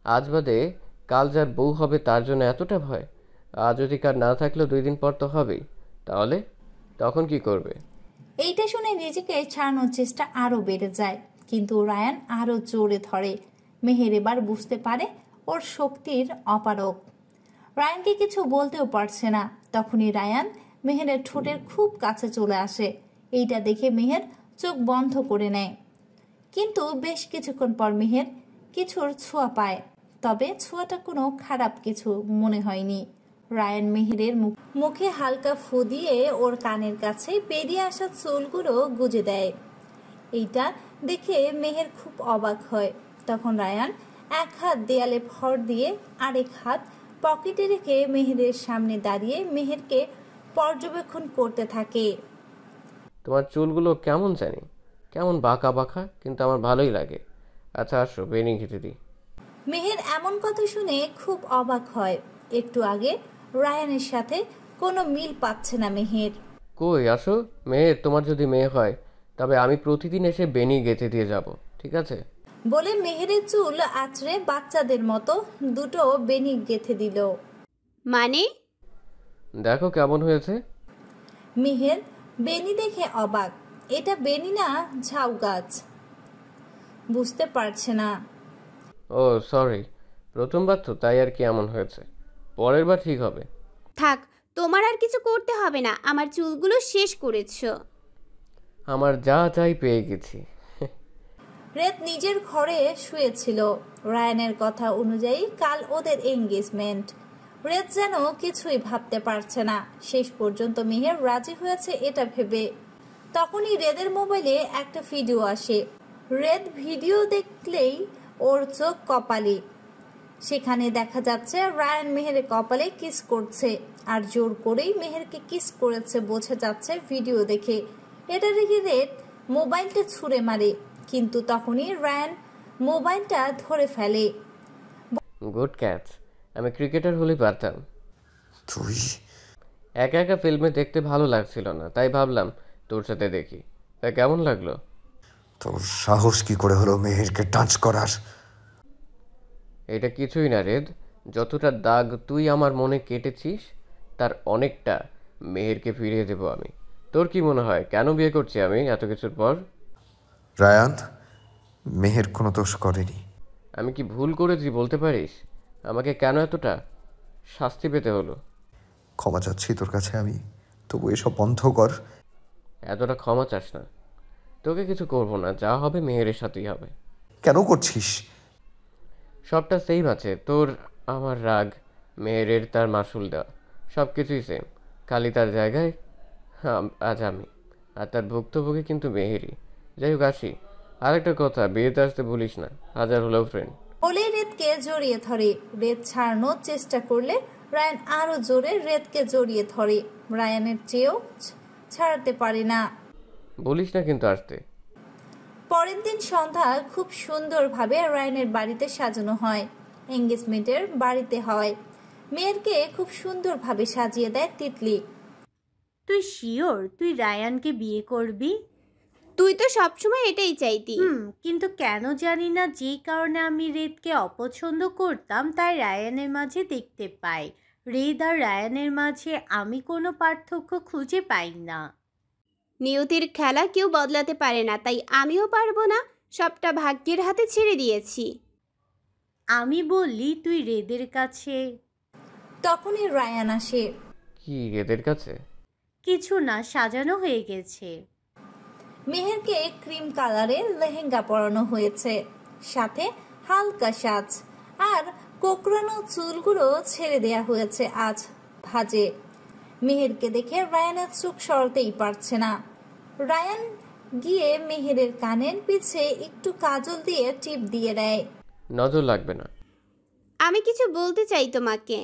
আজ বাদে কাল যার বউ হবে তার জন্য এতটা ভয়? আজ অধিকার না থাকলেও 2 দিন পর তো হবেই। তাহলে তখন কি করবে? এইটা শুনে নিজেকে ছাড়ানোর চেষ্টা আরো বেড়ে যায়, কিন্তু রায়ান আরো জোরে ধরে। মেহের এবার বুঝতে পারে ওর শক্তির অপারক। রায়ানকে কিছু বলতেও পারছে না। তখনই রায়ান মেহেরের ঠোঁটের খুব কাছে চলে আসে। এইটা দেখে মেহের চোখ বন্ধ করে নেয়, কিন্তু বেশ কিছুক্ষণ পর মেহের কিছুর ছোঁয়া পায়। তবে ছোঁয়াটা কোনো খারাপ কিছু মনে হয়নি। রায়ান মেহেরের মুখে হালকা ফু দিয়ে ওর কানের কাছে বেরিয়ে আসা চুলগুলো গুজে দেয়। এইটা দেখে মেহের খুব অবাক হয়। তখন রায়ান এক হাত দেয়ালে ভর দিয়ে আরেক হাত পকেটে রেখে মেহেরের সামনে দাঁড়িয়ে মেহেরকে পর্যবেক্ষণ করতে থাকে। তোমার চুলগুলো কেমন জানি, কেমন বাঁকা বাঁকা, কিন্তু আমার ভালোই লাগে। আচ্ছা আসো, বেনি খেতে দিই। মেহের এমন কথা শুনে খুব অবাক হয়। একটু আগে রায়ানের সাথে কোনো মিল পাচ্ছে না মেহের। কই আসো। মেয়ে, তোমার যদি মেয়ে হয় তবে আমি প্রতিদিন এসে বেনি গেঁথে দিয়ে যাব, ঠিক আছে? বলে মেহেরের চুল আঁচড়ে বাচ্চাদের মতো দুটো বেনি গেঁথে দিল। মানে? দেখো কেমন হয়েছে। মেহের বেনি দেখে অবাক। এটা বেনি না, ঝাউ গাছ। বুঝতে পারছে না। ও সরি, প্রথমবার তো তাই আর কি এমন হয়েছে, পরের বার ঠিক হবে। থাক, তোমার আর কিছু করতে হবে না, আমার চুলগুলো শেষ করেছো। আমার যা চাই পেয়ে গেছি। রেত নিজের ঘরে শুয়েছিল। রায়ানের কথা অনুযায়ী কাল ওদের এঙ্গেজমেন্ট। রেত যেন কিছুই ভাবতে পারছে না। শেষ পর্যন্ত মেহের রাজি হয়েছে এটা ভেবে। তখনই রেদের মোবাইলে একটা ভিডিও আসে। রেদ ভিডিও দেখলেই ওর চোখ কপালে। সেখানে দেখা যাচ্ছে রায়ান মেহেরের কপালে কিস করছে, আর জোর করেই মেহেরকে কিস করেছে বোঝা যাচ্ছে ভিডিও দেখে। এটা দেখে রেদ মোবাইলটা ছুঁড়ে মারে, কিন্তু তখনই রায়ান মোবাইলটা ধরে ফেলে। গুড ক্যাচ, আমি ক্রিকেটার হলেই পারতাম। তুই? একা একা ফিল্মে দেখতে ভালো লাগছিল না, তাই ভাবলাম তোর সাথে দেখি। তাই কেমন লাগলো? তোর সাহস কি করে হলো মেহেরকে টাচ করার? এটা কিছুই না রেদ, যতটা দাগ তুই আমার মনে কেটেছিস তার অনেকটা মেহেরকে ফিরিয়ে দেবো আমি। তোর কি মনে হয় কেন বিয়ে করছি আমি এত কিছুর পর? রায়ান, মেহের কোনো দোষ করেনি। আমি কি ভুল করেছি বলতে পারিস? আমাকে কেন এতটা শাস্তি পেতে হলো? ক্ষমা চাচ্ছি তোর কাছে আমি, তবু এসব বন্ধ কর। এতটা ক্ষমা চাস না। তোকে কিছু করবো না, যা হবে মেহেরের সাথেই হবে। কেন করছিস? সবটা সেম আছে, তোর আমার রাগ, মেহেরের তার মাসুল দেওয়া, সব কিছুই সেম। খালি তার জায়গায় আজ আমি, আর তার ভুক্তভোগী কিন্তু মেহেরই। যাই হোক আসি। আরেকটা কথা, বিয়েতে আসতে ভুলিস না, হাজার হলেও ফ্রেন্ড। বলে রেদকে জড়িয়ে ধরে। রেদ ছাড়ানোর চেষ্টা করলে রায়ান আরো জোরে রেদকে জড়িয়ে ধরে। রায়ানের চেয়েও ছাড়াতে পারে না। বলিস না কিন্তু আসতে। পরের দিন সন্ধ্যা খুব সুন্দরভাবে রায়ানের বাড়িতে সাজানো হয়। এঙ্গেজমেন্টের বাড়িতে হয়। মেয়েরকে খুব সুন্দরভাবে সাজিয়ে দেয় তিতলি। তুই শিওর তুই রায়ানকে বিয়ে করবি? তুই তো সবসময় এটাই চাইতি। কিন্তু কেন জানি না, যেই কারণে আমি রেদকে অপছন্দ করতাম তাই রায়ানের মাঝে দেখতে পাই। রেদ আর রায়ানের মাঝে আমি কোনো পার্থক্য খুঁজে পাই না। নিয়তির খেলা কেউ বদলাতে পারে না, তাই আমিও পারবো না। সবটা ভাগ্যের হাতে ছেড়ে দিয়েছি। আমি বললি তুই রেদের কাছে। তখনই রায়ান আসে। কি এদের কাছে? কিছু না, সাজানো হয়ে গেছে। মেহেরকে ক্রিম কালারের লেহেঙ্গা পরানো হয়েছে, সাথে হালকা সাজ, আর কোকড়ানো চুলগুলো ছেড়ে দেয়া হয়েছে আজ ভাজে। মেহেরকে দেখে রায়ানের চোখ সরাতেই পারছে না। রায়ান গিয়ে মেহেরের কানের পিছে একটু কাজল দিয়ে টিপ দিয়ে দেয়। নজর লাগবে না। আমি কিছু বলতে চাই তোমাকে।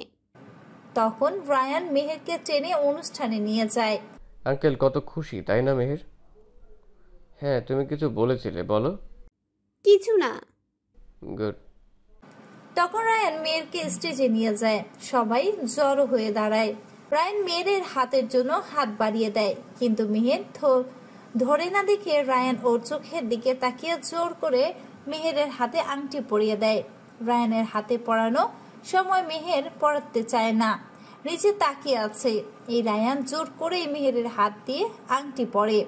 তখন রায়ান মেহেরকে টেনে অনুষ্ঠানে নিয়ে যায়। আঙ্কেল কত খুশি, তাই না মেহের? হ্যাঁ, তুমি কিছু বলেছিলে, বলো। কিছু না। গুড। তখন রায়ান মেয়েরকে স্টেজে নিয়ে যায়। সবাই জড়ো হয়ে দাঁড়ায়। রায়ান মেয়ের হাতের জন্য হাত বাড়িয়ে দেয়, কিন্তু মেহের ধরে না দেখে রায়ান ওর চোখের দিকে তাকিয়ে জোর করে মেহেরের হাতে আংটি পরিয়ে দেয়। রায়ানের হাতে পড়ানো সময় মেহের পড়াতে চায় না, নিচে তাকিয়ে আছে। এই রায়ান জোর করে মেহেরের হাত দিয়ে আংটি পরে,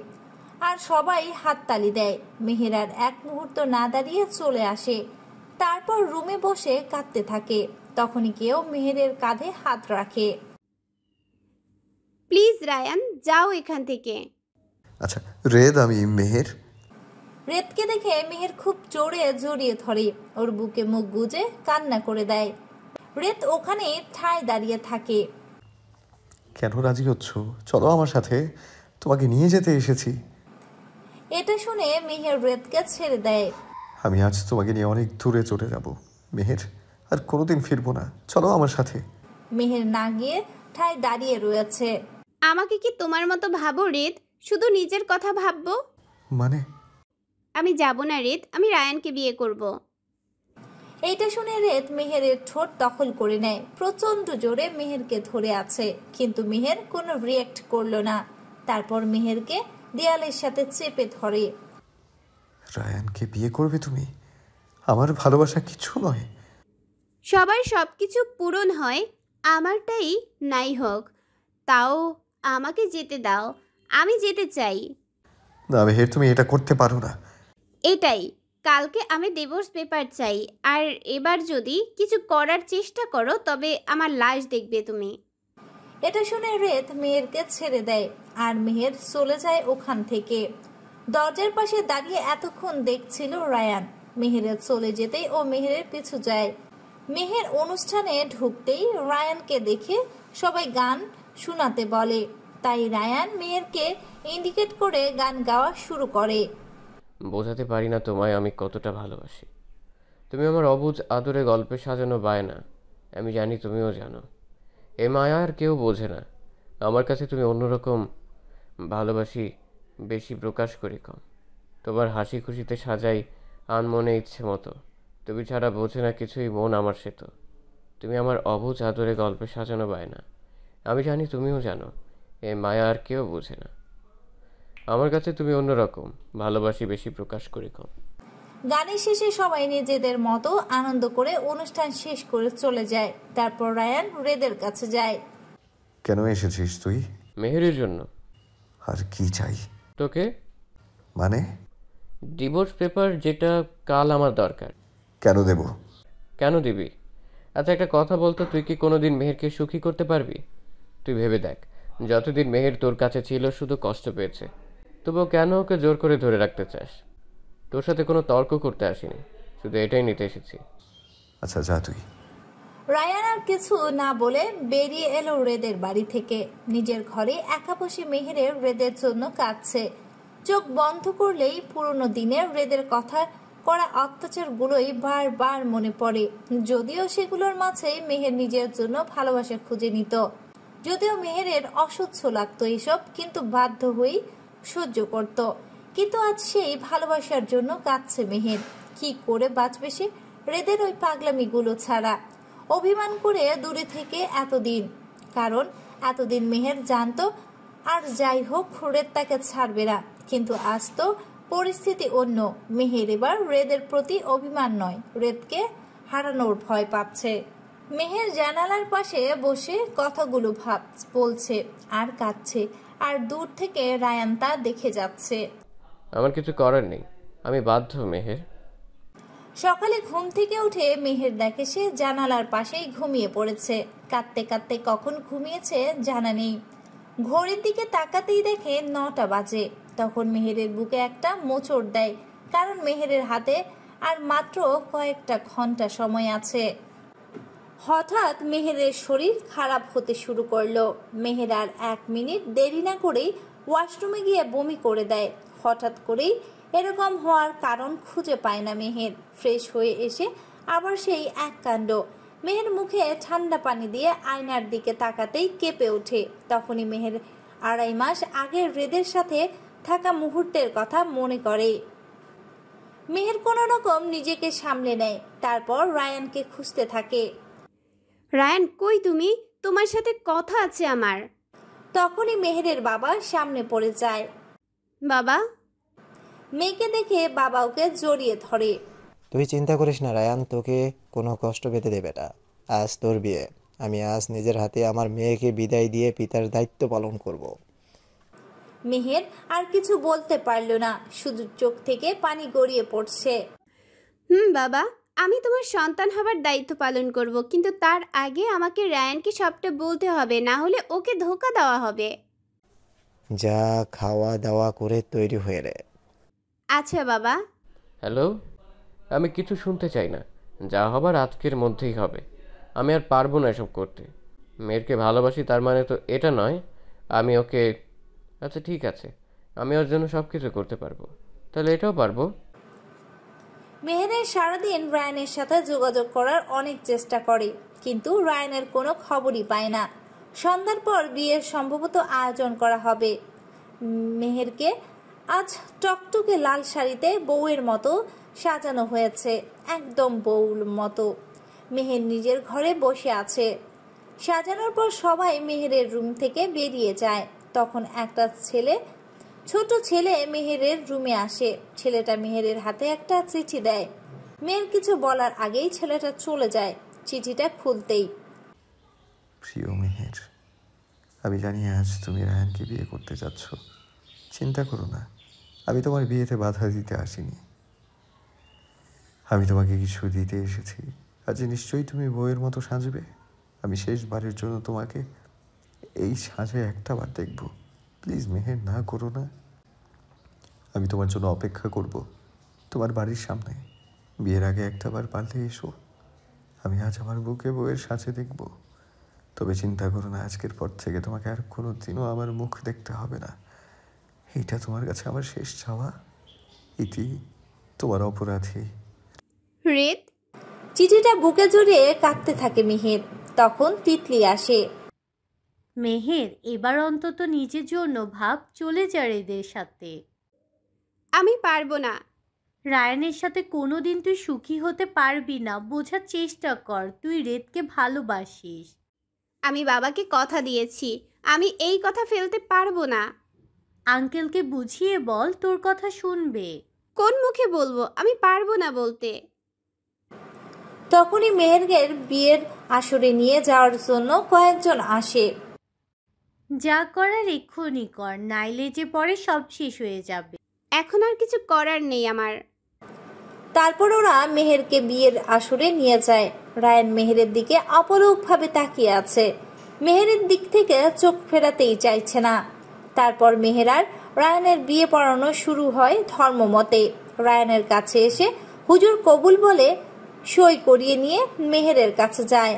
আর সবাই হাততালি দেয়। মেহের আর এক মুহূর্ত না দাঁড়িয়ে চলে আসে, তারপর রুমে বসে কাঁদতে থাকে। তখনই কেউ মেহেরের কাঁধে হাত রাখে। প্লিজ রায়ান, যাও এখান থেকে। আচ্ছা রেদ, আমি মেহের। রেদকে দেখে মেহের খুব জোরে জড়িয়ে ধরে, ওর বুকে মুখ গুজে কান্না করে দেয়। রেদ ওখানে ঠায় দাঁড়িয়ে থাকে। কেন রাজি হচ্ছ? চলো আমার সাথে, তোমাকে নিয়ে যেতে এসেছি। এটা শুনে মেহের রেদকে ছেড়ে দেয়। আমি আজ তোমাকে নিয়ে অনেক দূরে চলে যাব মেহের, আর কোনোদিন ফিরবো না। চলো আমার সাথে। মেহের না গিয়ে ঠায় দাঁড়িয়ে রয়েছে। আমাকে কি তোমার মতো ভাবো রেদ? শুধু নিজের কথা ভাববো? মানে? আমি যাব না রেদ, আমি রায়ানকে বিয়ে করব। এইটা শুনে রেদ মেহেরের ঠোঁট দখল করে নেয়, প্রচন্ড জোরে মেহেরকে ধরে আছে, কিন্তু মেহের কোনো রিয়েক্ট করলো না। তারপর মেহেরকে দেয়ালের সাথে চেপে ধরে। রায়ানকে বিয়ে করবে তুমি? আমার ভালোবাসা কিছু নয়। সবার সব কিছু পূরণ হয়, আমারটাই নাই হোক। তাও আমাকে যেতে দাও, আমি যেতে চাই। না মেহের, তুমি এটা করতে পারো না। এটাই, কালকে আমি ডিভোর্স পেপার চাই। আর এবার যদি কিছু করার চেষ্টা করো তবে আমার লাশ দেখবে তুমি। এটা শুনে রেদ মেহেরকে ছেড়ে দেয়, আর মেহের চলে যায় ওখান থেকে। দরজার পাশে দাঁড়িয়ে এতক্ষণ দেখছিল রায়ান। মেহেরের চলে যেতেই ও মেহেরের পিছু যায়। মেহের অনুষ্ঠানে ঢুকতেই রায়ানকে দেখে সবাই গান শোনাতে বলে, তাই রায়ান মেহেরকে ইন্ডিকেট করে গান গাওয়া শুরু করে। বোঝাতে পারি না তোমায় আমি কতটা ভালোবাসি। তুমি আমার অবুঝ আদরে গল্পে সাজানো বায়না, আমি জানি তুমিও জানো। এ মায়া আর কেউ বোঝে না। আমার কাছে তুমি অন্যরকম, ভালোবাসি বেশি, প্রকাশ করি কম। তোমার হাসি খুশিতে সাজাই আনমনে ইচ্ছে মতো। তুমি ছাড়া বোঝে না কিছুই মন আমার, সে তো। তুমি আমার অবুঝ আদরে গল্পে সাজানো বায়না, আমি জানি তুমিও জানো। এ মায়া আর কেউ বোঝে না। আমার কাছে তুমি অন্যরকম, ভালোবাসি বেশি, প্রকাশ করি কম। গানের শেষে সবাই নিজেদের মতো আনন্দ করে অনুষ্ঠান শেষ করে চলে যায়। তারপর রায়ান রেদের কাছে যায়। কেন এসেছিস তুই? মেহেরের জন্য। আর কি চাই তোকে? মানে? ডিভোর্স পেপার, যেটা কাল আমার দরকার। কেন দেব? কেন দিবি? আচ্ছা একটা কথা বলতো, তুই কি কোনোদিন মেহেরকে সুখী করতে পারবি? তুই ভেবে দেখ, যতদিন মেহের তোর কাছে ছিল শুধু কষ্ট পেয়েছে, তবুও কেন ওকে জোর করে ধরে রাখতে চাস? তোর সাথে কোনো তর্ক করতে আসিনি, শুধু এটাই নিতে এসেছি। আচ্ছা যা তুই। রায়ান আর কিছু না বলে বেরিয়ে এলো রেদের বাড়ি থেকে। নিজের ঘরে একা বসে মেহেরের রেদের জন্য কাঁদছে। চোখ বন্ধ করলেই পুরনো দিনের রেদের কথা করা অত্যাচারগুলোই বারবার মনে পড়ে। যদিও সেগুলোর মাঝে মেহের নিজের জন্য ভালোবাসা খুঁজে নিত, যদিও মেহেরের অসহ্য লাগতো এসব, কিন্তু বাধ্য হয়েই সহ্য করত। কিন্তু আজ সেই ভালোবাসার জন্য কাঁদছে মেহের। কি করে বাঁচবে সে রেদের ওই পাগলামিগুলো ছাড়া? অভিমান করে দূরে থেকে এতদিন, কারণ এতদিন মেহের জানতো আর যাই হোক রেদ তাকে ছাড়বে না। কিন্তু আজ তো পরিস্থিতি অন্য। মেহের এবার রেদের প্রতি অভিমান নয়, রেদকে হারানোর ভয় পাচ্ছে। মেহের জানালার পাশে বসে কথাগুলো বলছে আর কাঁদছে, আর দূর থেকে রায়ান তা দেখে যাচ্ছে। আমার কিছু করার নেই, আমি বাধ্য মেহের। সকালে ঘুম থেকে উঠে মেহের দেখে সে জানালার পাশেই ঘুমিয়ে পড়েছে। কাঁদতে কাঁদতে কখন ঘুমিয়েছে জানা নেই। ঘড়ির দিকে তাকাতেই দেখে 9টা বাজে। তখন মেহেরের বুকে একটা মোচড় দেয়, কারণ মেহেরের হাতে আর মাত্র কয়েকটা ঘন্টা সময় আছে। হঠাৎ মেহেরের শরীর খারাপ হতে শুরু করলো। মেহের আর 1 মিনিট দেরি না করেই ওয়াশরুমে গিয়ে বমি করে দেয়। হঠাৎ করেই এরকম হওয়ার কারণ খুঁজে পায় না মেহের। ফ্রেশ হয়ে এসে আবার সেই এক কাণ্ড। মেহের মুখে ঠান্ডা পানি দিয়ে আয়নার দিকে তাকাতেই কেঁপে ওঠে। তখনই মেহের 2.5 মাস আগে রেদের সাথে থাকা মুহূর্তের কথা মনে করে। মেহের কোনো রকম নিজেকে সামলে নেয়, তারপর রায়ানকে খুঁজতে থাকে। রায়ান কই তুমি? তোমার সাথে কথা আছে আমার। তখনই মেহেরের বাবা সামনে পড়ে যায়। বাবা? মেয়েকে দেখে বাবা ওকে জড়িয়ে ধরে। তুই চিন্তা করিস না রায়ান, তোকে কোনো কষ্ট পেতে দেবে না। আজ তোর বিয়ে, আমি আজ নিজের হাতে আমার মেয়েকে বিদায় দিয়ে পিতার দায়িত্ব পালন করব। মেহের আর কিছু বলতে পারল না, শুধু চোখ থেকে পানি গড়িয়ে পড়ছে। বাবা, আমি তোমার সন্তান হবার দায়িত্ব পালন করব, কিন্তু তার আগে আমাকে রায়ানকে সবটা বলতে হবে, না হলে ওকে ধোঁকা দেওয়া হবে। যা, খাওয়া দাওয়া করে তৈরি হয়ে রে। আচ্ছা বাবা। হ্যালো, আমি কিছু শুনতে চাই না। যা হবার আজকের মধ্যেই হবে। আমি আর পারবো না এসব করতে। মেয়েরকে ভালোবাসি তার মানে তো এটা নয় আমি ওকে। আচ্ছা ঠিক আছে, আমি ওর জন্য সব কিছু করতে পারবো। তাহলে এটাও পারবো। মেহেরের সারাদিন রায়ানের সাথে যোগাযোগ করার অনেক চেষ্টা করে, কিন্তু রায়ানের কোনো খবরই পায় না। সন্ধ্যার পর বিয়ের সম্ভবত আয়োজন করা হবে। মেহেরকে আজ টকটকে লাল শাড়িতে বউয়ের মতো সাজানো হয়েছে, একদম বউর মতো। মেহের নিজের ঘরে বসে আছে। সাজানোর পর সবাই মেহেরের রুম থেকে বেরিয়ে যায়। তখন একটা ছোট ছেলে মেহেরের রুমে আসে। ছেলেটা মেহেরের হাতে একটা চিঠি দেয়। মেয়ের কিছু বলার আগেই ছেলেটা চলে যায়। চিঠিটা খুলতেই, প্রিয় মেহের, আমি জানি আজ তুমি রায়ানকে বিয়ে করতে যাচ্ছ। চিন্তা করো না, আমি তোমার বিয়েতে বাধা দিতে আসিনি। আমি তোমাকে কিছু দিতে এসেছি। আজ নিশ্চয়ই তুমি বউয়ের মতো সাজবে। আমি শেষবারের জন্য তোমাকে এই সাজে একটা বার দেখব। প্লিজ মেহের, না করো না। আমি তোমার জন্য অপেক্ষা করব তোমার বাড়ির সামনে। বিয়ের আগে একটা বার পারলে এসো। আমি আজ আমার বুকে বউয়ের সাজে দেখব। তবে চিন্তা করো না, আজকের পর থেকে তোমাকে আর কোনো দিনও আমার মুখ দেখতে হবে না। এইটা তোমার কাছে আমার শেষ চাওয়া। ইতি, তোমার অপরাধী। রেদ। চিঠিটা বুকে জড়িয়ে কাঁদতে থাকে মেহের। তখন তিতলি আসে। মেহের, এবার অন্তত নিজের জন্য ভাব, চলে যা এদের সাথে। আমি পারবো না। রায়ানের সাথে কোনোদিন তুই সুখী হতে পারবি না, বোঝার চেষ্টা কর। তুই রেদকে ভালোবাসিস। আমি বাবাকে কথা দিয়েছি, আমি এই কথা ফেলতে পারবো না। আঙ্কেলকে বুঝিয়ে বল, তোর কথা শুনবে। কোন মুখে বলবো? আমি পারবো না বলতে। তখনই মেহেরের বিয়ের আসরে নিয়ে যাওয়ার জন্য কয়েকজন আসে। যা করার এক্ষুনি কর, নাইলে যে পরে সব শেষ হয়ে যাবে। এখন আর কিছু করার নেই আমার। তারপর ওরা মেহেরকে বিয়ের আসরে নিয়ে যায়। রায়ান মেহেরের দিকে অপলকভাবে তাকিয়ে আছে। মেহেরের দিক থেকে চোখ ফেরাতেই চাইছে না। তারপর মেহের আর রায়ানের বিয়ে পড়ানো শুরু হয় ধর্মমতে। রায়ানের কাছে এসে হুজুর কবুল বলে সই করিয়ে নিয়ে মেহেরের কাছে যায়।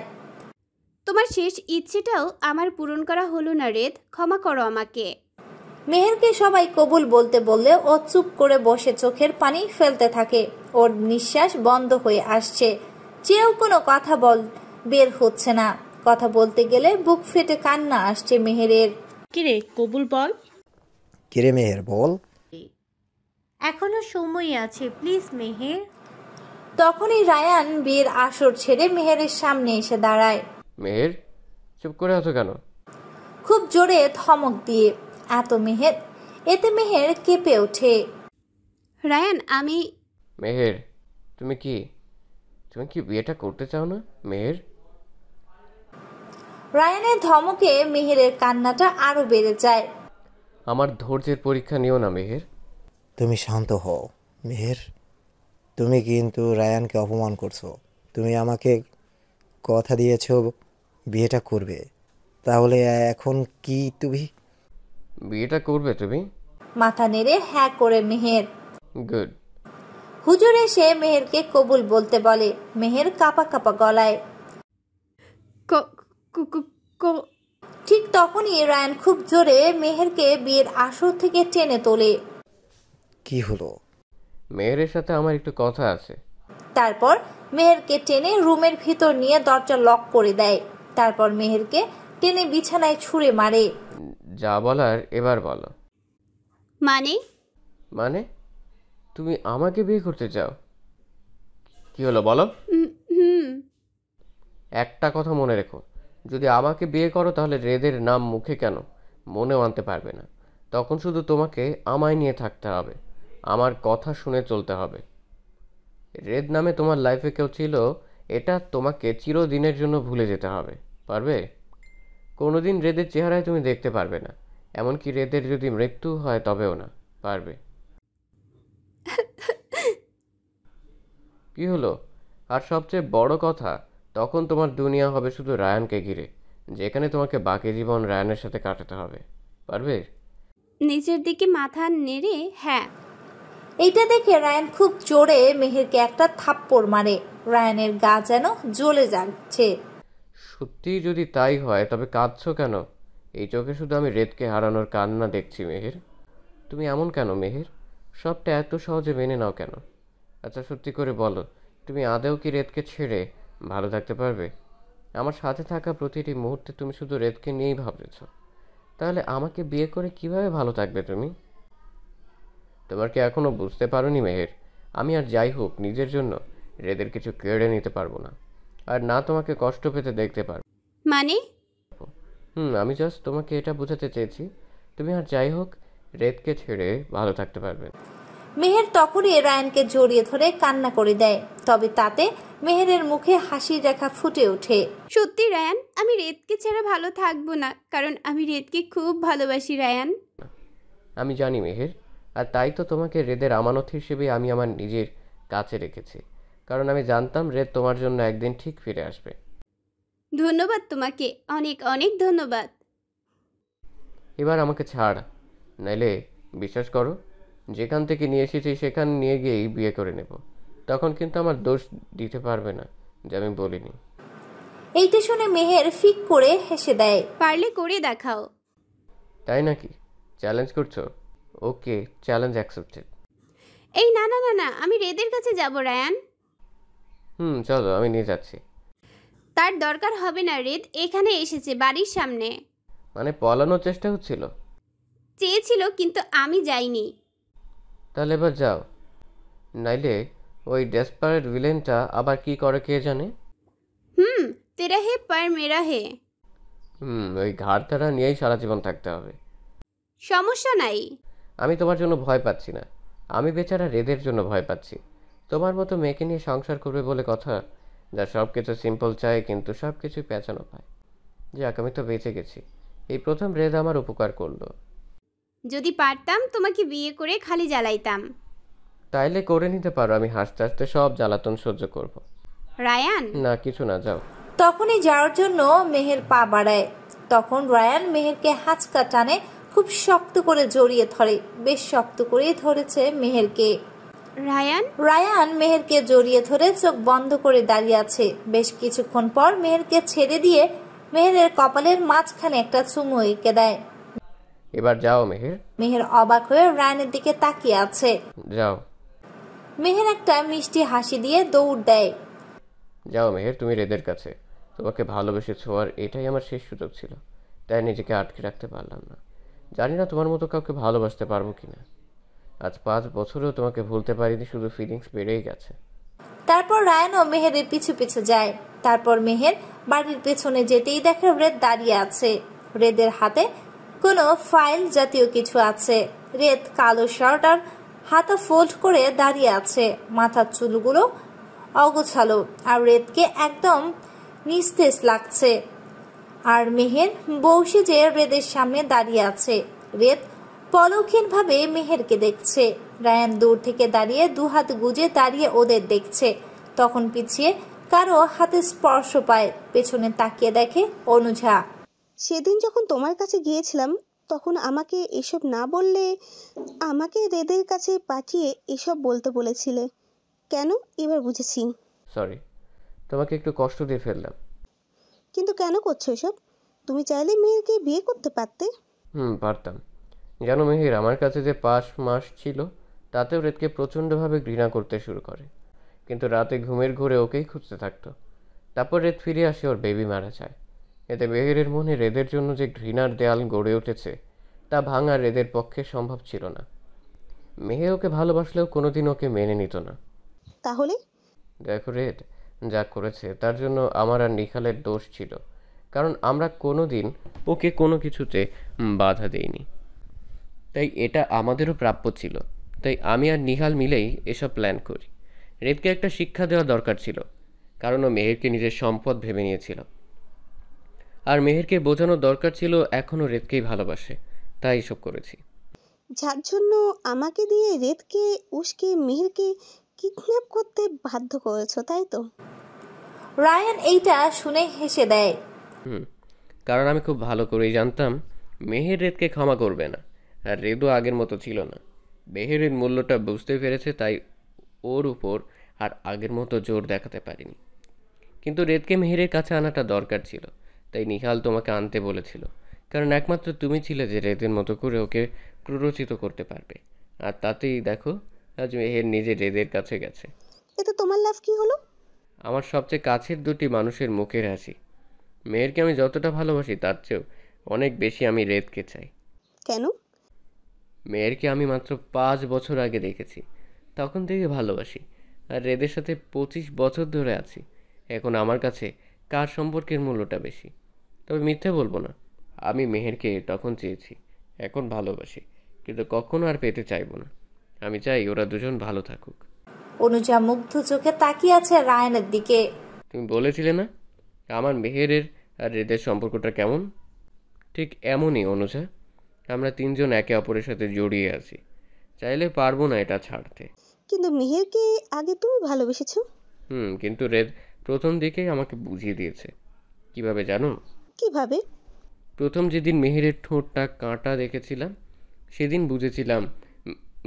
তোমার শেষ ইচ্ছেটাও আমার পূরণ করা হলো না রেদ, ক্ষমা করো আমাকে। মেহেরকে সবাই কবুল বলতে বললে ও চুপ করে বসে চোখের পানি ফেলতে থাকে। ওর নিঃশ্বাস বন্ধ হয়ে আসছে, চেয়েও কোনো কথা বের হচ্ছে না। কথা বলতে গেলে বুক ফেটে কান্না আসছে মেহেরের। কিরে কবুল বল। কিরে মেহের, বল। এখনো সময় আছে, প্লিজ মেহের। তখনই রায়ান বিয়ের আসর ছেড়ে মেহেরের সামনে এসে দাঁড়ায়। মেহের, চুপ করে আছো কেন? খুব জোরে ধমক দিয়ে। এতে মেহের কেঁপে ওঠে। রায়ান, আমি। মেহের, তুমি কি বিয়েটা করতে চাও না মেহের? রায়ানের ধমকে মেহেরের কান্নাটা আরো বেড়ে যায়। আমার ধৈর্যের পরীক্ষা নিও না মেহের। তুমি শান্ত হও মেহের। তুমি কিন্তু রায়ানকে অপমান করছো। তুমি আমাকে কথা দিয়েছো বিয়েটা করবে, তাহলে এখন কি তুমি বিয়েটা করবে তুমি? মাথা নেড়ে হ্যাঁ করে মেহের। গুড। হুজুর এসে মেহেরকে কবুল বলতে বলে। মেহের কাঁপা কাঁপা গলায়। ঠিক তখনই রায়ান খুব জোরে মেহেরকে বিয়ের আসর থেকে টেনে তোলে। কি হলো? মেহেরের সাথে আমার একটু কথা আছে। তারপর মেহেরকে টেনে রুমের ভিতর নিয়ে দরজা লক করে দেয়। তারপর মেহেরকে টেনে বিছানায় ছুঁড়ে মারে। যা বলার এবার বলো। মানে? তুমি আমাকে বিয়ে করতে চাও? কি হলো বলো? একটা কথা মনে রেখো, যদি আমাকে বিয়ে করো তাহলে রেদের নাম মুখে কেন মনেও আনতে পারবে না। তখন শুধু তোমাকে আমায় নিয়ে থাকতে হবে, আমার কথা শুনে চলতে হবে। রেদ নামে তোমার লাইফে কেউ ছিল, এটা তোমাকে চিরদিনের জন্য ভুলে যেতে হবে। পারবে? কোনোদিন রেদের চেহারায় তুমি দেখতে পারবে না, এমনকি রেদের যদি মৃত্যু হয় তবেও না। পারবে? কি হলো? আর সবচেয়ে বড় কথা, তখন তোমার দুনিয়া হবে শুধু রায়ানকে ঘিরে, যেখানে তোমাকে বাকি জীবন রায়ানের সাথে কাটাতে হবে। পারবে? নিচের দিকে মাথা নেড়ে হ্যাঁ। এইটা দেখে রায়ান খুব জোরে মেহেরকে একটা থাপ্পড় মারে। রায়ানের গা যেন জ্বলে যাচ্ছে। সত্যি যদি তাই হয় তবে কাঁদছো কেন? এই চোখে শুধু আমি রেদকে হারানোর কান্না দেখছি মেহের। তুমি এমন কেন মেহের? সবটা এত সহজে মেনে নাও কেন? আচ্ছা সত্যি করে বলো, তুমি আদৌ কি রেদকে ছেড়ে ভালো থাকতে পারবে? আমার সাথে থাকা প্রতিটি মুহূর্তে তুমি শুধু রেদকে নিয়েই ভাবতেছ। তাহলে আমাকে বিয়ে করে কিভাবে ভালো থাকবে তুমি? তোমার কি এখনো বুঝতে পারোনি মেহের? আমি আর যাই হোক নিজের জন্য রেদের কিছু কেড়ে নিতে পারবো না, আর না তোমাকে কষ্ট পেতে দেখতে পারবো। মানে? আমি জাস্ট তোমাকে এটা বোঝাতে চেয়েছি, তুমি আর যাই হোক রেদকে ছেড়ে ভালো থাকতে পারবে। মেহের তখনই রায়ানকে জড়িয়ে ধরে কান্না করে দেয়, তবে তাতে মেহেরের মুখে হাসির রেখা ফুটে ওঠে। সত্যি রায়ান, আমি রেদকে ছাড়া ভালো থাকবো না, কারণ আমি রেদকে খুব ভালোবাসি রায়ান। আমি জানি মেহের, আর তাই তো তোমাকে রেদের আমানত হিসেবে আমি আমার নিজের কাছে রেখেছি, কারণ আমি জানতাম রেদ তোমার জন্য একদিন ঠিক ফিরে আসবে। ধন্যবাদ তোমাকে, অনেক অনেক ধন্যবাদ। এবার আমাকে ছাড়, নাইলে বিশ্বাস করো যেখান থেকে নিয়ে এসেছি সেখানে নিয়ে গিয়েই বিয়ে করে নেব। তখন কিন্তু আমার দোষ দিতে পারবে না যে আমি বলিনি। এইটা শুনে মেহের ফিক করে হেসে দেয়। পারলে করে দেখাও। তাই নাকি? চ্যালেঞ্জ করছো? ওকে, চ্যালেঞ্জ অ্যাকসেপ্টেড। এই না না না না, আমি রেদের কাছে যাব রায়ান। চলো আমি নিয়ে যাচ্ছি। তার দরকার হবে না, রেদ এখানে এসেছে বাড়ির সামনে। মানে পলানোর চেষ্টা হচ্ছিল? চেয়েছিল কিন্তু আমি যাইনি। তাহলে এবার যাও, নাইলে ওই ডেসপারেট ভিলেনটা আবার কি করে কে জানে। তেরা হে পার মেরা হে। ওই ঘাড় ধারা নিয়েই সারা জীবন থাকতে হবে। সমস্যা নাই। আমি তোমার জন্য ভয় পাচ্ছি না, আমি বেচারা রেদের জন্য ভয় পাচ্ছি। তোমার মতো মেয়েকে নিয়ে সংসার করবে বলে কথা, যা সব কিছু সিম্পল চায় কিন্তু সব কিছুই পেঁচানো পায়। যাক, আমি তো বেঁচে গেছি, এই প্রথম রেদ আমার উপকার করলো। যদি পারতাম তোমাকে বিয়ে করে খালি জ্বালাইতাম। তাইলে করে নিতে পারো, আমি হাসতে হাসতে সব জ্বালাতন সহ্য করব। রায়ান। না কিছু না, যাও। তখনই যাওয়ার জন্য মেহের পা বাড়ায়। তখন রায়ান মেহেরকে হাঁচকা টানে, খুব শক্ত করে জড়িয়ে ধরে। বেশ শক্ত করেই ধরেছে মেহেরকে। রায়ান। রায়ান মেহেরকে জড়িয়ে ধরে চোখ বন্ধ করে দাঁড়িয়ে আছে। বেশ কিছুক্ষণ পর মেহেরকে ছেড়ে দিয়ে মেহেরের কপালের মাঝখানে একটা চুমু এঁকে দেয়। এবার যাও মেহের। মেহের অবাক হয়ে রায়ানের দিকে তাকিয়ে আছে। যাও। মেহের একটা মিষ্টি হাসি দিয়ে দৌড় দেয়। যাও মেহের, তুমি রেদের কাছে। তোমাকে ভালোবেসে ছোঁয়ার এটাই আমার শেষ সুযোগ ছিল, তাই নিজেকে আটকে রাখতে পারলাম না। জানি না তোমার মতো কাউকে ভালোবাসতে পারবো কিনা। আজ 5 বছরেও তোমাকে ভুলতে পারিনি, শুধু ফিলিংস বেড়েই গেছে। তারপর রায়ানও মেহেরের পিছু পিছু যায়। তারপর মেহের বাড়ির পেছনে যেতেই দেখে রেদ দাঁড়িয়ে আছে। রেদের হাতে কোনো ফাইল জাতীয় কিছু আছে। রেদ কালো শার্ট আর হাতা ফোল্ড করে দাঁড়িয়ে আছে, মাথার চুলগুলো অগোছালো, আর রেদকে একদম নিস্তেজ লাগছে। আর মেহের বউসে যে রেদের সামনে দাঁড়িয়ে আছে। রেদ পলক্ষীনভাবে মেহেরকে দেখছে। রায়ান দূর থেকে দাঁড়িয়ে দুহাত গুজে দাঁড়িয়ে ওদের দেখছে। তখন পিছিয়ে কারো হাতে স্পর্শ পায়, পেছনে তাকিয়ে দেখে অনুজা। সেদিন যখন তোমার কাছে গিয়েছিলাম তখন আমাকে এসব না বললে আমাকে রেদের কাছে পাঠিয়ে এসব বলতে বলেছিলে কেন? এবার বুঝেছি। সরি, তোমাকে একটু কষ্ট দিয়ে ফেললাম। কিন্তু কেন করছো এসব? তুমি চাইলে মেয়েকে বিয়ে করতে পারতে। পারতাম। জানো মেহের, আমার কাছে যে 5 মাস ছিল তাতেও রেদকে প্রচণ্ডভাবে ঘৃণা করতে শুরু করে, কিন্তু রাতে ঘুমের ঘোরে ওকেই খুঁজতে থাকতো। তারপর রেদ ফিরে আসে, ওর বেবি মারা যায়। এতে মেহেরের মনে রেদের জন্য যে ঘৃণার দেয়াল গড়ে উঠেছে তা ভাঙা রেদের পক্ষে সম্ভব ছিল না। মেহের ওকে ভালোবাসলেও কোনোদিন ওকে মেনে নিত না। তাহলে দেখো রেদ যা করেছে তার জন্য আমার আর নিখালের দোষ ছিল, কারণ আমরা কোনোদিন ওকে কোনো কিছুতে বাধা দেইনি। তাই এটা আমাদেরও প্রাপ্য ছিল। তাই আমি আর নিহাল মিলেই এসব প্ল্যান করি। রেদকে একটা শিক্ষা দেওয়া দরকার ছিল, কারণ ও মেহেরকে নিজের সম্পদ ভেবে নিয়েছিল। আর মেহেরকে বোঝানো দরকার ছিল এখনও রেদকেই ভালোবাসে, তাই এসব করেছি। যার জন্য আমাকে দিয়ে রেদকে উস্কে মেহেরকে কিডন্যাপ করতে বাধ্য করেছো, তাই তো? রায়ান এইটা শুনে হেসে দেয়। কারণ আমি খুব ভালো করেই জানতাম মেহের রেদকে ক্ষমা করবে না, আর রেদও আগের মতো ছিল না। মেহেরের মূল্যটা বুঝতে পেরেছে, তাই ওর উপর আর আগের মতো জোর দেখাতে পারিনি। কিন্তু রেদকে মেহেরের কাছে আনাটা দরকার ছিল, তাই নিহাল তোমাকে আনতে বলেছিল, কারণ একমাত্র তুমি ছিলে যে রেদের মতো করে ওকে প্ররোচিত করতে পারবে। আর তাতেই দেখো আজ মেহের নিজে রেদের কাছে গেছে। এতে তোমার লাভ কি হলো? আমার সবচেয়ে কাছের দুটি মানুষের মুখের হাসি। মেহেরকে আমি যতটা ভালোবাসি তার চেয়েও অনেক বেশি আমি রেদকে চাই। কেন? মেয়েরকে আমি মাত্র 5 বছর আগে দেখেছি, তখন থেকে ভালোবাসি। আর রেদের সাথে 25 বছর ধরে আছি। এখন আমার কাছে কার সম্পর্কের মূল্যটা বেশি? তবে মিথ্যে বলবো না, আমি মেহেরকে তখন চেয়েছি, এখন ভালোবাসি, কিন্তু কখনো আর পেতে চাইবো না। আমি চাই ওরা দুজন ভালো থাকুক। অনুজা মুগ্ধ চোখে তাকিয়ে আছে রায়ানের দিকে। তুমি বলেছিলে না আমার মেহেরের আর রেদের সম্পর্কটা কেমন? ঠিক এমনই অনুজা, আমরা তিনজন একে অপরের সাথে জড়িয়ে আছি, চাইলে পারবো না এটা ছাড়তে। কিন্তু মেহেরকে আগে তুমি ভালোবেসেছো। কিন্তু রেদ প্রথম দিকেই আমাকে বুঝিয়ে দিয়েছে। কিভাবে জানো? কিভাবে? প্রথম যেদিন মেহেরের ঠোঁটটা কাঁটা দেখেছিলাম, সেদিন বুঝেছিলাম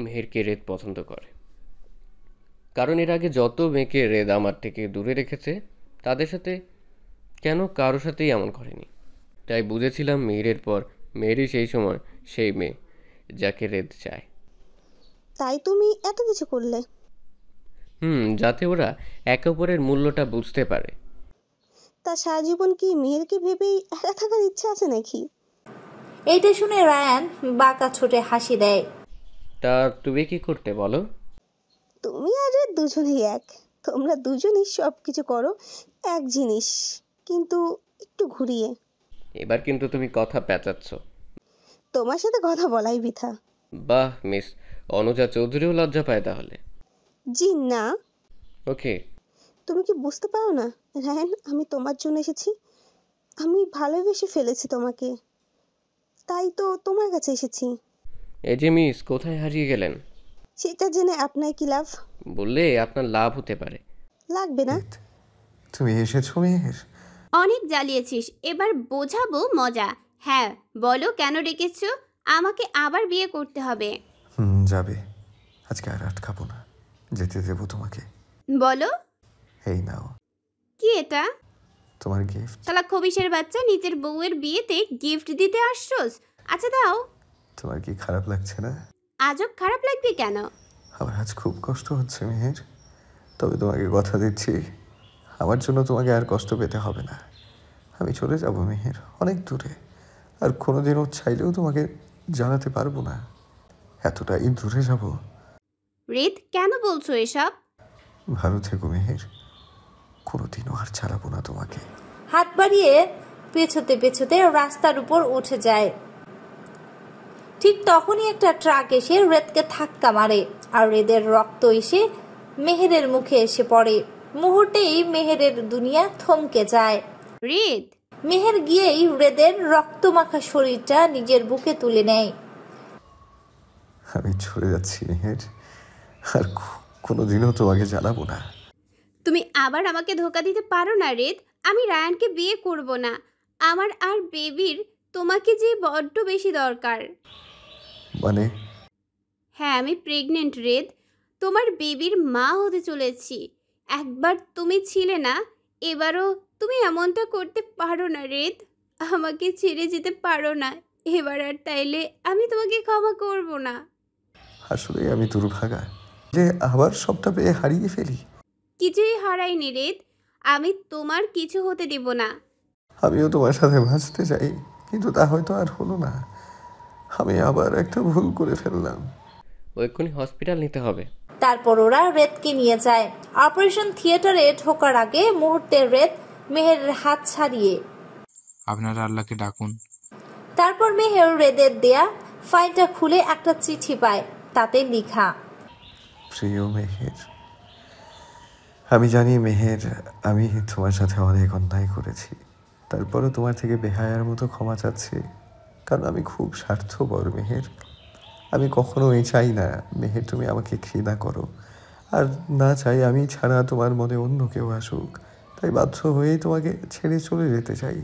মেহেরকে রেদ পছন্দ করে। কারণ এর আগে যত মেয়েকে রেদ আমার থেকে দূরে রেখেছে, তাদের সাথে কেন কারো সাথেই এমন করেনি। তাই বুঝেছিলাম মেহেরের পর মেহেরই সেই সময় সেই মেয়ে যাকে রেদ চায়। তাই তুমি এত কিছু করলে? যাতে ওরা একে অপরের মূল্যটা বুঝতে পারে। তা সারা জীবন কি মেহেরকে ভেবেই একা থাকার ইচ্ছা আছে নাকি? এইটা শুনে রায়ান বাঁকা ছোটে হাসি দেয়। তা তুমি কি করতে বলো? তুমি আর রেদ দুজনেই এক। তোমরা দুজনই সব কিছু করো এক জিনিস, কিন্তু একটু ঘুরিয়ে। এবার কিন্তু তুমি কথা পেঁচাচ্ছ। তোমার সাথে কথা বলাই বৃথা। বাহ, মিস অনুজা চৌধুরীও লজ্জা পায় তাহলে? জি না। ওকে। তুমি কি বুঝতে পারো না রায়ান, আমি তোমার জন্য এসেছি। আমি ভালোবেসে ফেলেছি তোমাকে, তাই তো তোমার কাছে এসেছি। এই যে মিস, কোথায় হারিয়ে গেলেন? সেটা জেনে আপনার কি লাভ? বললে আপনার লাভ হতে পারে। লাগবে না। তুমি এসেছো মেহের? অনেক জ্বালিয়েছিস, এবার বোঝাবো মজা। হ্যাঁ বলো, কেন ডেকেছো? আমাকে আবার বিয়ে করতে হবে। যাবে। আজকে আর আটকাবো না, যেতে দেবো তোমাকে। বলো। এই নাও। কি এটা? তোমার গিফট। শালা খবিশের বাচ্চা, নিজের বউয়ের বিয়েতে গিফট দিতে আসছোস? আচ্ছা দাও। তোমার কি খারাপ লাগছে না? আজব খারাপ লাগবে কেন? আমার আজ খুব কষ্ট হচ্ছে মেহের, তবে তোমাকে কথা দিচ্ছি আমার জন্য তোমাকে আর কষ্ট পেতে হবে না। আমি চলে যাব মেহের, অনেক দূরে। আর কোনোদিনও চাইলেও তোমাকে জানাতে পারবো না, এতটাই দূরে যাব। রেদ, কেন বলছো এসব? ভালো থেকো মেহের, কোনোদিনও আর ছাড়াবো না তোমাকে। হাত বাড়িয়ে পেছোতে পেছোতে রাস্তার উপর উঠে যায়। ঠিক তখনই একটা ট্রাক এসে রেদকে ধাক্কা মারে, আর রেদের রক্ত এসে মেহেরের মুখে এসে পড়ে। মুহূর্তেই মেহেরের দুনিয়া থমকে যায়। রেদ। মেহের গিয়েই রেদের রক্তমাখা শরীরটা নিজের বুকে তুলে নেয়। আমি চলে যাচ্ছি মেহের, আর কোনোদিনও তোমাকে জানাবো না। তুমি আবার আমাকে ধোকা দিতে পারো না রেদ। আমি রায়ানকে বিয়ে করব না। আমার আর বেবির তোমাকে যে বড্ড বেশি দরকার। মানে? হ্যাঁ, আমি প্রেগনেন্ট রেদ। তোমার বেবির মা হতে চলেছি। একবার তুমি ছিলে না, এবারও তুমি এমনটা করতে পারো না রেদ। আমাকে ছেড়ে যেতে পারো না। এবার আর তাইলে আমি তোমাকে ক্ষমা করব না। আসলে আমি দুর্ভাগা যে আবার সবটা পেয়ে হারিয়ে ফেলি। কিছুই হারাইনি রেদ, আমি তোমার কিছু হতে দেব না। আমিও তোমার সাথে বাঁচতে চাই, কিন্তু তা হয়তো আর হলো না। আমি আবার একটা ভুল করে ফেললাম। এক্ষুনি হসপিটাল নিতে হবে। তারপর ওরা রেদকে নিয়ে যায়। অপারেশন থিয়েটারে ঢোকার আগে মুহূর্তে রেদ মেহেরের হাত ছাড়িয়ে। আপনারা আল্লাহকে ডাকুন। তারপর মেহের রেদের দেয়া ফাইলটা খুলে একটা চিঠি পায়, তাতে লেখা, প্রিয় মেহের, আমি জানি মেহের, আমি তোমার সাথে অনেক অন্যায় করেছি, তারপরও তোমার থেকে বেহায়ার মতো ক্ষমা চাচ্ছি, কারণ আমি খুব স্বার্থপর মেহের। আমি কখনোই চাই না মেহের তুমি আমাকে ঘৃণা করো, আর না চাই আমি ছাড়া তোমার মনে অন্য কেউ আসুক। তাই বাধ্য হয়েই তোমাকে ছেড়ে চলে যেতে চাই,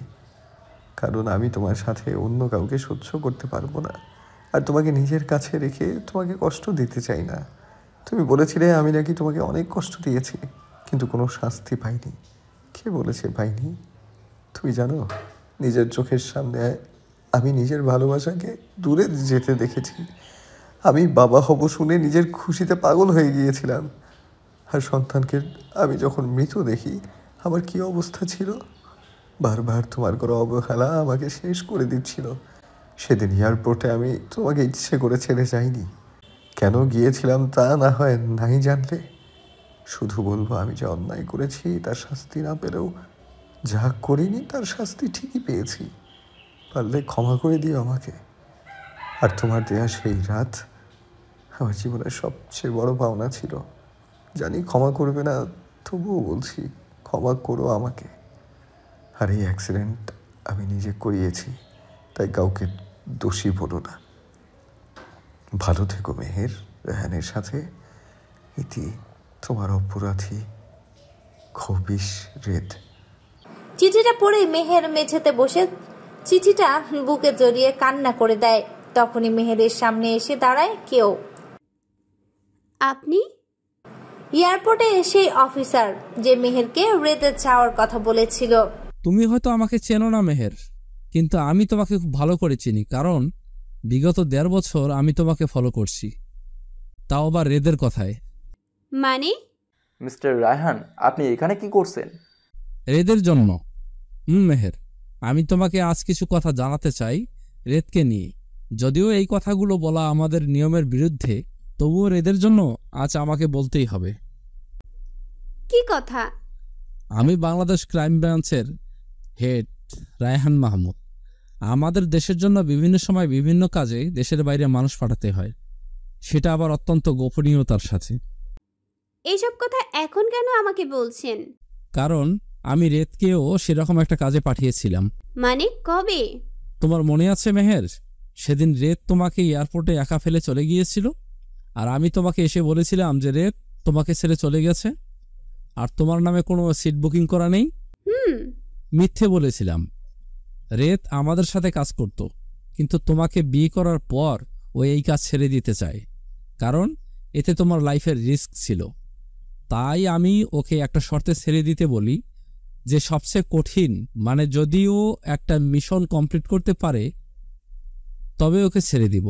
কারণ আমি তোমার সাথে অন্য কাউকে সহ্য করতে পারবো না, আর তোমাকে নিজের কাছে রেখে তোমাকে কষ্ট দিতে চাই না। তুমি বলেছিলে আমি নাকি তোমাকে অনেক কষ্ট দিয়েছি, কিন্তু কোনো শাস্তি পাইনি। কে বলেছে পাইনি? তুমি জানো, নিজের চোখের সামনে আমি নিজের ভালোবাসাকে দূরে যেতে দেখেছি। আমি বাবা হব শুনে নিজের খুশিতে পাগল হয়ে গিয়েছিলাম, আর সন্তানকে আমি যখন মৃত দেখি আমার কী অবস্থা ছিল। বারবার তোমার করা অবহেলা আমাকে শেষ করে দিচ্ছিল। সেদিন এয়ারপোর্টে আমি তোমাকে ইচ্ছে করে ছেড়ে যাইনি। কেন গিয়েছিলাম তা না হয় নাই জানলে, শুধু বলবো আমি যে অন্যায় করেছি তার শাস্তি না পেলেও যা করিনি তার শাস্তি ঠিকই পেয়েছি। পারলে ক্ষমা করে দিও আমাকে। আর তোমার দেয়া সেই রাত আমার জীবনের সবচেয়ে বড় পাওনা ছিল। জানি ক্ষমা করবে না, তবুও বলছি ক্ষমা করো আমাকে। আর এই অ্যাক্সিডেন্ট আমি নিজে করিয়েছি, তাই কাউকে দোষী বলো না। ভালো থেকো মেহের। রেহানের সাথে ইতি, তোমার অপরাধী খবিশ রেদ। চিঠিটা পড়ে মেহের মেঝেতে বসে চিঠিটা বুকে জড়িয়ে কান্না করে দেয়। তখনই মেহেরের সামনে এসে দাঁড়ায় কেউ। আপনি? এয়ারপোর্টে সেই অফিসার যে মেহেরকে রেদে যাওয়ার কথা বলেছিল। তুমি হয়তো আমাকে চেনো না মেহের, কিন্তু আমি তোমাকে খুব ভালো করে চিনি, কারণ বিগত ১.৫ বছর আমি তোমাকে ফলো করছি, তাও আবার রেদের কথায়। মানে? মিস্টার রায়হান, আপনি এখানে কি করছেন? রেদের জন্য। মেহের, আমি তোমাকে আজ কিছু কথা জানাতে চাই রেদকে নিয়ে। যদিও এই কথাগুলো বলা আমাদের নিয়মের বিরুদ্ধে, তবুও রেদের জন্য আজ আমাকে বলতেই হবে। কি কথা? আমি বাংলাদেশ ক্রাইম ব্রাঞ্চের হেড রায়হান মাহমুদ। আমাদের দেশের জন্য বিভিন্ন সময় বিভিন্ন কাজে দেশের বাইরে মানুষ পাঠাতে হয়, সেটা আবার অত্যন্ত গোপনীয়তার সাথে। এইসব কথা এখন কেন আমাকে বলছেন? কারণ আমি রেদকেও সেরকম একটা কাজে পাঠিয়েছিলাম। মানে কবে? তোমার মনে আছে মেহের, সেদিন রেদ তোমাকে এয়ারপোর্টে একা ফেলে চলে গিয়েছিল, আর আমি তোমাকে এসে বলেছিলাম যে রেদ তোমাকে ছেড়ে চলে গেছে আর তোমার নামে কোনো সিট বুকিং করা নেই। মিথ্যে বলেছিলাম। রেদ আমাদের সাথে কাজ করত, কিন্তু তোমাকে বিয়ে করার পর ও এই কাজ ছেড়ে দিতে চায়, কারণ এতে তোমার লাইফের রিস্ক ছিল। তাই আমি ওকে একটা শর্তে ছেড়ে দিতে বলি, যে সবচেয়ে কঠিন, মানে যদিও একটা মিশন কমপ্লিট করতে পারে তবে ওকে ছেড়ে দিব।